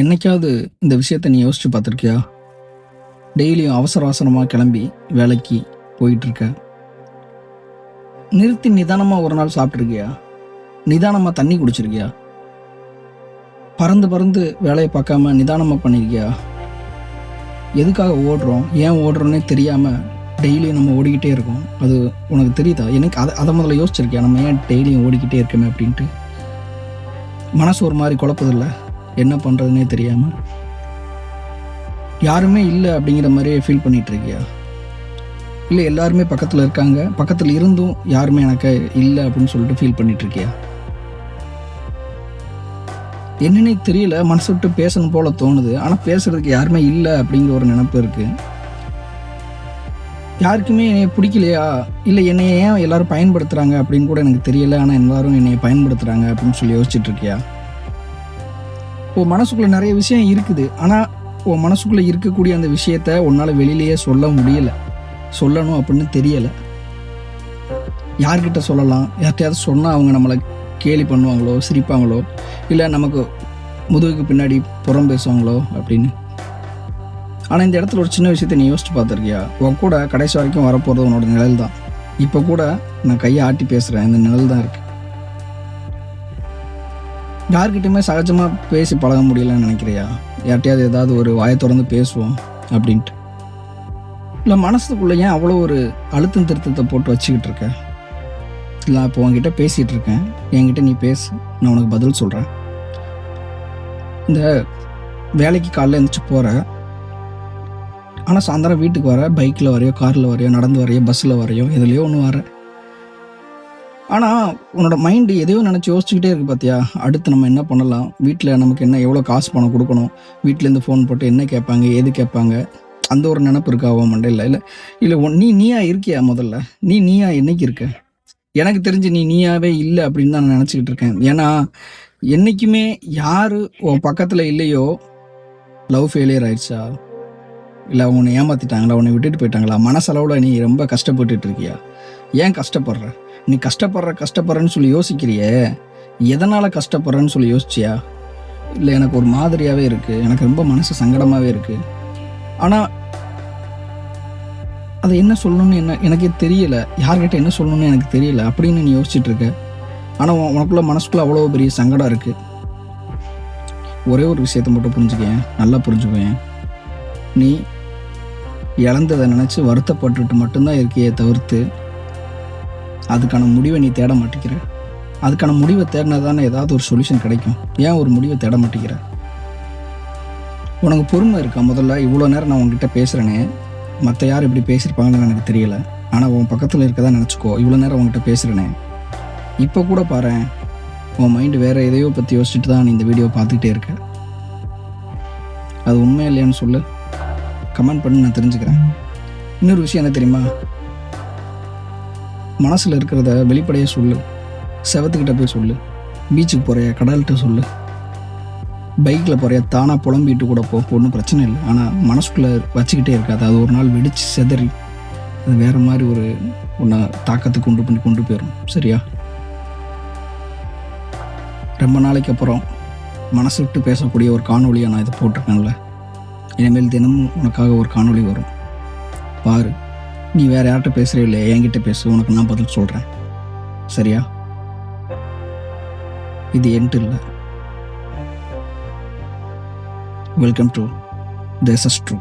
என்னைக்காவது இந்த விஷயத்த நீ யோசிச்சு பார்த்துருக்கியா? டெய்லியும் அவசர அவசரமாக கிளம்பி வேலைக்கு போயிட்டுருக்க. நிறுத்தி நிதானமாக ஒரு நாள் சாப்பிட்ருக்கியா? நிதானமாக தண்ணி குடிச்சிருக்கியா? பறந்து பறந்து வேலையை பார்க்காம நிதானமாக பண்ணியிருக்கியா? எதுக்காக ஓடுறோம், ஏன் ஓடுறோன்னே தெரியாமல் டெய்லியும் நம்ம ஓடிக்கிட்டே இருக்கோம். அது உனக்கு தெரியுதா? எனக்கு அதை முதல்ல யோசிச்சிருக்கியா? நம்ம ஏன் டெய்லியும் ஓடிக்கிட்டே இருக்கமே அப்படின்ட்டு. மனசு ஒரு மாதிரி குழப்பதில்லை, என்ன பண்ணுறதுனே தெரியாமல் யாருமே இல்லை அப்படிங்கிற மாதிரியே ஃபீல் பண்ணிகிட்டு இருக்கியா? இல்லை எல்லாருமே பக்கத்தில் இருக்காங்க, பக்கத்தில் இருந்தும் யாருமே எனக்கு இல்லை அப்படின்னு சொல்லிட்டு ஃபீல் பண்ணிகிட்டு இருக்கியா? என்னன்னே தெரியல, மனசு விட்டு பேசணும் போல தோணுது, ஆனால் பேசுறதுக்கு யாருமே இல்லை அப்படிங்கிற ஒரு நினைப்பு இருக்குது. யாருக்குமே என்னைய பிடிக்கலையா, இல்லை என்னை ஏன் எல்லாரும் பயன்படுத்துகிறாங்க அப்படின்னு கூட எனக்கு தெரியல, ஆனால் எல்லாரும் என்னை பயன்படுத்துகிறாங்க அப்படின்னு சொல்லி யோசிச்சுட்டு இருக்கியா? உன் மனசுக்குள்ளே நிறைய விஷயம் இருக்குது, ஆனால் உன் மனசுக்குள்ளே இருக்கக்கூடிய அந்த விஷயத்த உன்னால் வெளியிலேயே சொல்ல முடியலை, சொல்லணும் அப்படின்னு தெரியலை. யார்கிட்ட சொல்லலாம்? யார்கிட்டயாவது சொன்னால் அவங்க நம்மளை கேலி பண்ணுவாங்களோ, சிரிப்பாங்களோ, இல்லை நமக்கு முதுகுக்கு பின்னாடி புறம் பேசுவாங்களோ அப்படின்னு. ஆனால் இந்த இடத்துல ஒரு சின்ன விஷயத்தை நீ யோசிச்சு பார்த்துருக்கியா? உன் கூட கடைசி வரைக்கும் வரப்போகிறது உன்னோட நிழல் தான். இப்போ கூட நான் கையை ஆட்டி பேசுகிறேன், இந்த நிழல் தான் இருக்குது. யார்கிட்டையுமே சகஜமாக பேசி பழக முடியலன்னு நினைக்கிறியா? யார்கிட்டையாவது ஏதாவது ஒரு வாயை திறந்து பேசுவோம் அப்படின்ட்டு. இல்லை மனசுக்குள்ளே ஏன் அவ்வளோ ஒரு அழுத்தம் திருத்தத்தை போட்டு வச்சுக்கிட்டு இருக்க? இல்லை இப்போ உங்ககிட்ட பேசிகிட்டு இருக்கேன், என்கிட்ட நீ பேசு, நான் உனக்கு பதில் சொல்கிறேன். இந்த வேலைக்கு காலைல எழுந்திரிச்சு போகிற, ஆனால் சாயந்தரம் வீட்டுக்கு வர, பைக்கில் வரையோ, காரில் வரையோ, நடந்து வரையோ, பஸ்ஸில் வரையோ, எதுலையோ ஒன்று வர. ஆனால் உன்னோட மைண்டு எதையோ நினச்சி யோசிச்சுக்கிட்டே இருக்குது பார்த்தியா? அடுத்து நம்ம என்ன பண்ணலாம், வீட்டில் நமக்கு என்ன, எவ்வளோ காசு பணம் கொடுக்கணும், வீட்டிலேருந்து ஃபோன் போட்டு என்ன கேட்பாங்க, ஏது கேட்பாங்க, அந்த ஒரு நினப்பு இருக்கா அவன் மண்டையில்? இல்லை இல்லை நீயா இருக்கியா? முதல்ல நீயா என்னைக்கு இருக்க? எனக்கு தெரிஞ்சு நீயாவே இல்லை அப்படின்னு தான் நான் நினச்சிக்கிட்டு இருக்கேன். ஏன்னா என்றைக்குமே யார் உன் பக்கத்தில் இல்லையோ, லவ் ஃபெயிலியர் ஆயிடுச்சா, இல்லை உன்னை ஏமாற்றிட்டாங்களா, உன்னை விட்டுட்டு போயிட்டாங்களா, மனசளவில் நீ ரொம்ப கஷ்டப்பட்டுட்டு இருக்கியா? ஏன் கஷ்டப்படுற? நீ கஷ்டப்படுறேன்னு சொல்லி யோசிக்கிறியே, எதனால் கஷ்டப்படுறேன்னு சொல்லி யோசிச்சியா? இல்லை எனக்கு ஒரு மாதிரியாகவே இருக்குது, எனக்கு ரொம்ப மனசு சங்கடமாகவே இருக்குது, ஆனால் அதை என்ன சொல்லணும்னு எனக்கே தெரியலை, யார்கிட்ட என்ன சொல்லணும்னு எனக்கு தெரியல அப்படின்னு நீ யோசிச்சுட்டு இருக்க. ஆனால் உனக்குள்ள மனசுக்குள்ளே அவ்வளோ பெரிய சங்கடம் இருக்குது. ஒரே ஒரு விஷயத்தை மட்டும் புரிஞ்சுக்கேன், நல்லா புரிஞ்சுக்குவேன். நீ இழந்ததை நினச்சி வருத்தப்பட்டுட்டு மட்டும்தான் இருக்கியே தவிர்த்து அதுக்கான முடிவை நீ தேட மாட்டேங்கிற. அதுக்கான முடிவை தேடினா தானே ஏதாவது ஒரு சொல்யூஷன் கிடைக்கும். ஏன் ஒரு முடிவை தேட மாட்டேங்கிற? உனக்கு பொறுமை இருக்கா? முதல்ல இவ்வளோ நேரம் நான் உங்ககிட்ட பேசுகிறேனே, மற்ற யார் இப்படி பேசியிருப்பாங்கன்னு எனக்கு தெரியல, ஆனால் உன் பக்கத்தில் இருக்கதான் நினச்சிக்கோ. இவ்வளோ நேரம் உங்ககிட்ட பேசுகிறேனே, இப்போ கூட பாரு, உன் மைண்டு வேறு எதையோ பற்றி யோசிச்சுட்டு தான் நீ இந்த வீடியோ பார்த்துக்கிட்டே இருக்க. அது உண்மை இல்லையான்னு சொல்லு, கமெண்ட் பண்ணி நான் தெரிஞ்சுக்கிறேன். இன்னொரு விஷயம் என்ன தெரியுமா? மனசில் இருக்கிறத வெளிப்படையாக சொல்லு. செவத்துக்கிட்ட போய் சொல்லு. பீச்சுக்கு போகிறியா, கடல்கிட்ட சொல்லு. பைக்கில் போகிறியா, தானாக புலம்பிட்டு கூட போ, ஒன்றும் பிரச்சனை இல்லை. ஆனால் மனசுக்குள்ளே வச்சுக்கிட்டே இருக்காது. அது ஒரு நாள் வெடித்து செதறி அது வேறு மாதிரி ஒரு ஒன்றை தாக்கத்துக்கு கொண்டு போயிடும். சரியா? ரொம்ப நாளைக்கு அப்புறம் மனசு விட்டு பேசக்கூடிய ஒரு காணொலியை நான் இதை போட்டிருக்கேன்ல, இனிமேல் தினமும் உனக்காக ஒரு காணொலி வரும் பாரு. நீ வேறு யார்கிட்ட பேசுகிறே இல்லையா, என்கிட்ட பேசு, உனக்கு நான் பதில் சொல்கிறேன். சரியா? இது என்ட்டு இல்லை. வெல்கம் டு தேசஸ் ட்ரூ.